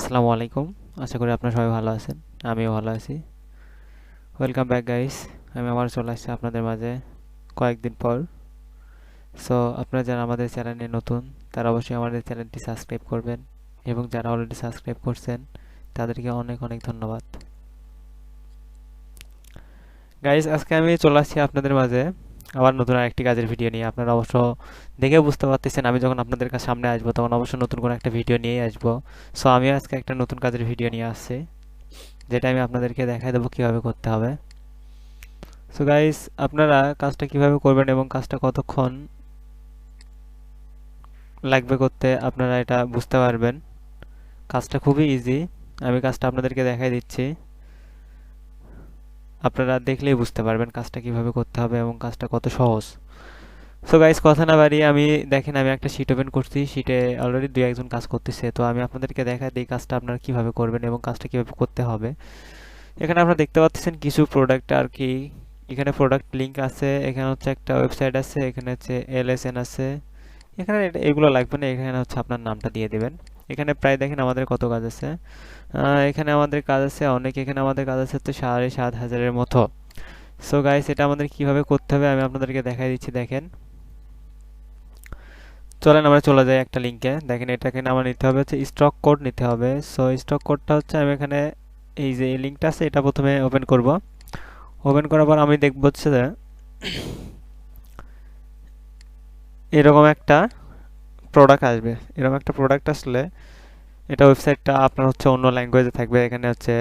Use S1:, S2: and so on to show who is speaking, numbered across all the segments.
S1: আসসালামু আলাইকুম। আশা করি আপনারা সবাই ভালো আছেন। আমিও ভালো আছি। Welcome back guys. আমি আবার চলে আসছি আপনাদের মাঝে কয়েকদিন পর। সো আপনারা যারা আমাদের চ্যানেলে নতুন তারা অবশ্যই আমাদের চ্যানেলটি সাবস্ক্রাইব করবেন এবং যারা অলরেডি সাবস্ক্রাইব করছেন তাদেরকে অনেক অনেক ধন্যবাদ। গাইস, আজকে আমি চলে আসছি আপনাদের মাঝে আবার নতুন আরেকটি কাজের ভিডিও নিয়ে। আপনারা অবশ্য দেখে বুঝতে পারতেছেন আমি যখন আপনাদের কাছে সামনে আসবো তখন অবশ্য নতুন কোনো একটা ভিডিও নিয়েই আসবো। সো আমি আজকে একটা নতুন কাজের ভিডিও নিয়ে আসছি, যেটা আমি আপনাদেরকে দেখাই দেবো কিভাবে করতে হবে। সো গাইস, আপনারা কাজটা কিভাবে করবেন এবং কাজটা কতক্ষণ লাগবে করতে আপনারা এটা বুঝতে পারবেন। কাজটা খুবই ইজি, আমি কাজটা আপনাদেরকে দেখাই দিচ্ছি। আপনারা দেখলেই বুঝতে পারবেন কাজটা কিভাবে করতে হবে এবং কাজটা কত সহজ। সো গাইস, কথা না বাড়িয়ে আমি একটা শিট ওপেন করছি। শিটে অলরেডি দুই একজন কাজ করতেছে, তো আমি আপনাদেরকে দেখাই দিই কাজটা আপনারা কিভাবে করবেন এবং কাজটা কিভাবে করতে হবে। এখানে আপনারা দেখতে পাচ্ছেন কিছু প্রোডাক্ট আর কি। এখানে প্রোডাক্ট লিংক আছে, এখানে হচ্ছে একটা ওয়েবসাইট আছে, এখানে হচ্ছে এলএসএন আছে। এখানে এগুলো লাগবে না, এখানে হচ্ছে আপনার নামটা দিয়ে দিবেন। এখানে প্রায় দেখেন আমাদের কত কাজ আছে। এখানে আমাদের কাজ আছে অনেক, এখানে আমাদের কাজ আছে হচ্ছে 7,500-এর মতো। সো গাইস, এটা আমাদের কিভাবে করতে হবে আমি আপনাদেরকে দেখাই দিচ্ছি। দেখেন, চলেন আমরা চলে যাই একটা লিঙ্কে। দেখেন, এটাকে আমার নিতে হবে হচ্ছে স্টক কোড নিতে হবে। সো স্টক কোডটা হচ্ছে আমি এখানে এই যে এই লিঙ্কটা আছে এটা প্রথমে ওপেন করব। ওপেন করার পর আমি দেখব হচ্ছে যে এরকম একটা প্রোডাক্ট আসবে। এরকম একটা প্রোডাক্ট আসলে এটা ওয়েবসাইটটা আপনার হচ্ছে অন্য ল্যাঙ্গুয়েজে থাকবে। এখানে হচ্ছে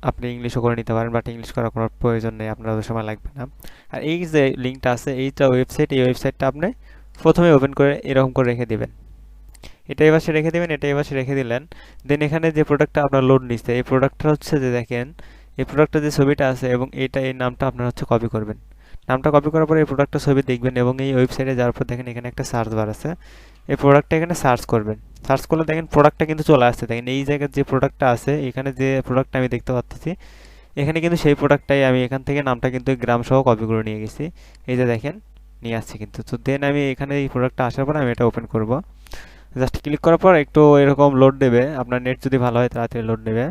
S1: আপনি ইংলিশও করে নিতে পারেন, বাট ইংলিশ করার কোনো প্রয়োজন নেই, আপনার অত সময় লাগবে না। আর এই যে লিঙ্কটা আছে এইটা ওয়েবসাইট, এই ওয়েবসাইটটা আপনি প্রথমে ওপেন করে এরকম করে রেখে দিবেন। এটা এই পাশে রেখে দিবেন, এটা এই পাশে রেখে দিলেন। দেন এখানে যে প্রোডাক্টটা আপনার লোড নিচ্ছে এই প্রোডাক্টটা হচ্ছে যে দেখেন এই প্রোডাক্টের যে ছবিটা আছে এবং এই নামটা আপনার হচ্ছে কপি করবেন। নামটা কপি করার পরে এই প্রোডাক্টের ছবি দেখবেন এবং এই ওয়েবসাইটে যাওয়ার পর দেখেন এখানে একটা সার্চ বার আছে। এই প্রোডাক্টটা এখানে সার্চ করবেন। সার্চ করলে দেখেন প্রোডাক্টটা কিন্তু চলে আসছে। দেখেন এই জায়গায় যে প্রোডাক্টটা আছে, এখানে যে প্রোডাক্টটা আমি দেখতে পাচ্ছি এখানে কিন্তু সেই প্রোডাক্টটাই আমি এখান থেকে নামটা কিন্তু গ্রাম সহ কপি করে নিয়ে গেছি। এই যে দেখেন নিয়ে আসছি কিন্তু। তো দেন আমি এখানে এই প্রোডাক্টটা আসার পর আমি এটা ওপেন করব। জাস্ট ক্লিক করার পর একটু এরকম লোড দেবে, আপনার নেট যদি ভালো হয় তাড়াতাড়ি লোড নেবে।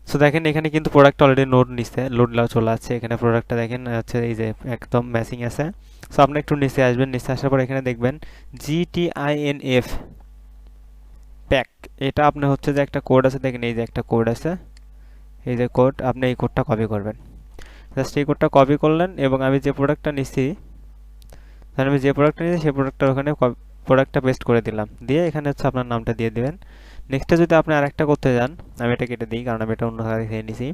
S1: সো দেখেন এখানে কিন্তু প্রোডাক্ট অলরেডি লোড নিচ্ছে, লোড চলে আসছে। এখানে প্রোডাক্টটা দেখেন হচ্ছে এই যে একদম ম্যাচিং আছে। সো আপনি একটু নিচে আসবেন, নিচে আসার পর এখানে দেখবেন GTINF প্যাক। এটা আপনার হচ্ছে যে একটা কোড আছে, দেখেন এই যে একটা কোড আছে, এই যে কোড, আপনি এই কোডটা কপি করবেন। জাস্ট এই কোডটা কপি করলেন এবং আমি যে প্রোডাক্টটা নিচ্ছি সেই প্রোডাক্টটা ওখানে প্রোডাক্টটা পেস্ট করে দিলাম। দিয়ে এখানে হচ্ছে আপনার নামটা দিয়ে দিবেন। নেক্সটে যদি আপনি আরেকটা করতে যান, আমি এটা কেটে দিই কারণ আমি এটা অন্য জায়গায় থেকে নিছি।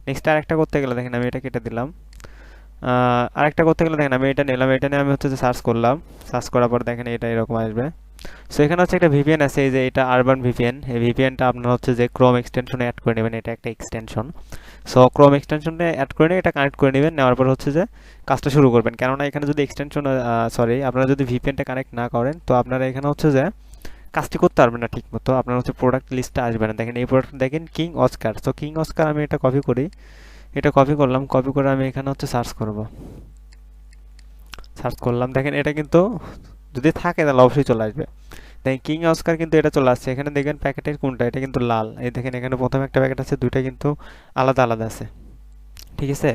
S1: নেক্সট আরেকটা করতে গেলে দেখেন আমি এটা কেটে দিলাম। আরেকটা করতে গেলে দেখেন আমি এটা নিলাম, এটা নিয়ে আমি হচ্ছে যে সার্চ করলাম। সার্চ করার পর দেখেন এটা এরকম আসবে। সো এখানে হচ্ছে একটা ভিপিএন আছে, এই যে এটা আরবান ভিপিএন। এই ভিপিএনটা আপনার হচ্ছে যে ক্রোম এক্সটেনশনে অ্যাড করে নেবেন, এটা একটা এক্সটেনশন। সো ক্রোম এক্সটেনশনে অ্যাড করে নিয়ে এটা কানেক্ট করে নেবেন। নেওয়ার পর হচ্ছে যে কাজটা শুরু করবেন। কেননা এখানে যদি আপনারা যদি ভিপিএনটা কানেক্ট না করেন তো আপনারা এখানে হচ্ছে যে কাজটি করতে পারবেন না ঠিক মতো, আপনার হচ্ছে প্রোডাক্ট লিস্টটা আসবে না। দেখেন এই প্রোডাক্ট দেখেন king Oscar. So king Oscar আমি এটা কপি করি, এটা কপি করলাম। কপি করে আমি এখানে হচ্ছে সার্চ করব। সার্চ করলাম, দেখেন এটা কিন্তু যদি থাকে তাহলে অবশ্যই চলে আসবে। দেখেন কিং অস্কার কিন্তু এটা চলে আসছে। এখানে দেখবেন প্যাকেটের কোনটা, এটা কিন্তু লাল। এই দেখেন এখানে প্রথমে একটা প্যাকেট আছে, দুইটা কিন্তু আলাদা আলাদা আছে, ঠিক আছে।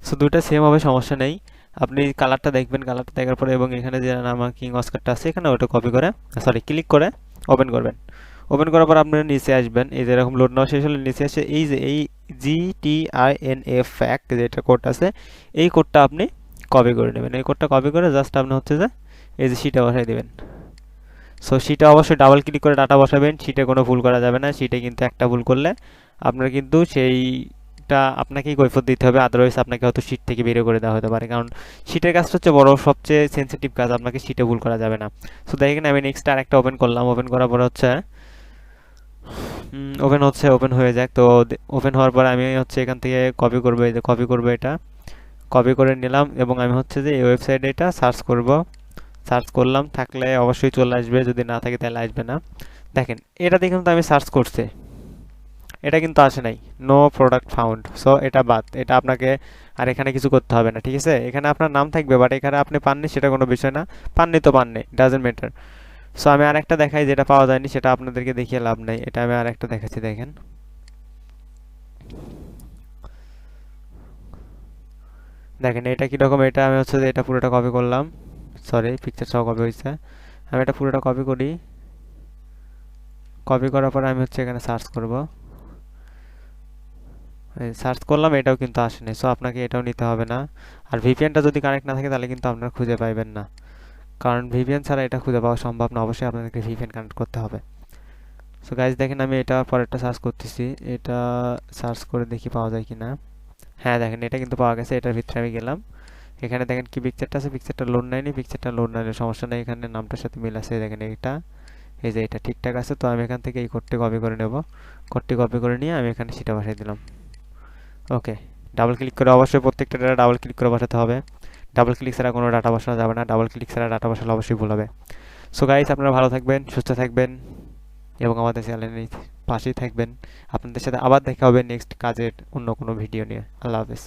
S1: সো দুইটা সেম হবে, সমস্যা নেই। আপনি কালারটা দেখবেন, কালারটা দেখার পরে এবং এখানে যে আমার কিং অস্কারটা আছে এখানে ওটা কপি করে ক্লিক করে ওপেন করবেন। ওপেন করার পর আপনারা নিচে আসবেন, এই যে এরকম লোড নেওয়া শেষ হলে নিচে আসে এই যে এই GTINF ফ্যাক যেটা কোড আছে এই কোডটা আপনি কপি করে নেবেন। এই কোডটা কপি করে জাস্ট আপনি হচ্ছে যে এই যে শিটে বসাই দেবেন। সো শিটে অবশ্যই ডাবল ক্লিক করে ডাটা বসাবেন। শিটে কোনো ভুল করা যাবে না, শিটে কিন্তু একটা ভুল করলে আপনার কিন্তু সেইটা আপনাকেই কৈফিয়ত দিতে হবে। আদারওয়াইজ আপনাকে হয়তো শিট থেকে বেরিয়ে করে দেওয়া হতে পারে, কারণ শিটের কাজটা হচ্ছে বড় সবচেয়ে সেন্সিটিভ কাজ, আপনাকে শিটে ভুল করা যাবে না। সো দেখেন আমি নেক্সট আরেকটা ওপেন করলাম। ওপেন করার পর হচ্ছে ওপেন হয়ে যাক। তো ওপেন হওয়ার পর আমি হচ্ছে এখান থেকে কপি করবো, এই যে কপি করবো, এটা কপি করে নিলাম এবং আমি হচ্ছে যে এই ওয়েবসাইটে এটা সার্চ করব। সার্চ করলাম, থাকলে অবশ্যই চলে আসবে, যদি না থাকে তাহলে আসবে না। দেখেন এটা দেখুন তো আমি সার্চ করছি, এটা কিন্তু আসে নাই, নো প্রোডাক্ট ফাউন্ড। সো এটা বাদ, এটা আপনাকে আর এখানে কিছু করতে হবে না, ঠিক আছে। এখানে আপনার নাম থাকবে, বাট এখানে আপনি পাননি সেটা কোনো বিষয় না, পাননি তো পাননি, ডাজেন্ট ম্যাটার। সো আমি আরেকটা দেখাই যেটা পাওয়া যায়নি, সেটা আপনাদেরকে দেখিয়ে লাভ নাই। এটা আমি আরেকটা দেখাচ্ছি, দেখেন। দেখেন এটা কীরকম, এটা আমি হচ্ছে যে এটা পুরোটা কপি করলাম, সরি পিকচার সহ কপি হয়েছে। আমি এটা পুরোটা কপি করি, কপি করার পর আমি হচ্ছে এখানে সার্চ করব, সার্চ করলাম, এটাও কিন্তু আসেনি। সো আপনাকে এটাও নিতে হবে না। আর ভিপিএনটা যদি কানেক্ট না থাকে তাহলে কিন্তু আপনারা খুঁজে পাইবেন না, কারণ ভিপিএন ছাড়া এটা খুঁজে পাওয়া সম্ভব না, অবশ্যই আপনাদেরকে ভিপিএন কানেক্ট করতে হবে। সো গাইজ দেখেন আমি এটা পরেরটা সার্চ করতেছি, এটা সার্চ করে দেখি পাওয়া যায় কি না। হ্যাঁ দেখেন এটা কিন্তু পাওয়া গেছে, এটার ভিতরে আমি গেলাম। এখানে দেখেন কি পিকচারটা আছে, পিকচারটা লোড নেয়নি, পিকচারটা লোড না নিলে সমস্যা নেই, এখানে নামটার সাথে মিল আছে। দেখেন এটা, এই যে এটা ঠিকঠাক আছে। তো আমি এখান থেকে এই কোডটি কপি করে নেব, কোডটি কপি করে নিয়ে আমি এখানে সেটা বসাই দিলাম। ওকে, ডাবল ক্লিক করে অবশ্যই প্রত্যেকটা ডাটা ডাবল ক্লিক করে বসাতে হবে, ডাবল ক্লিক ছাড়া কোনো ডাটা বসানো যাবে না, ডাবল ক্লিক ছাড়া ডাটা বসালে অবশ্যই ভুল হবে। সো গাইস আপনারা ভালো থাকবেন, সুস্থ থাকবেন এবং আমাদের চ্যানেলের পাশেই থাকবেন। আপনাদের সাথে আবার দেখা হবে নেক্সট কাজের অন্য কোনো ভিডিও নিয়ে। আল্লাহ হাফেজ।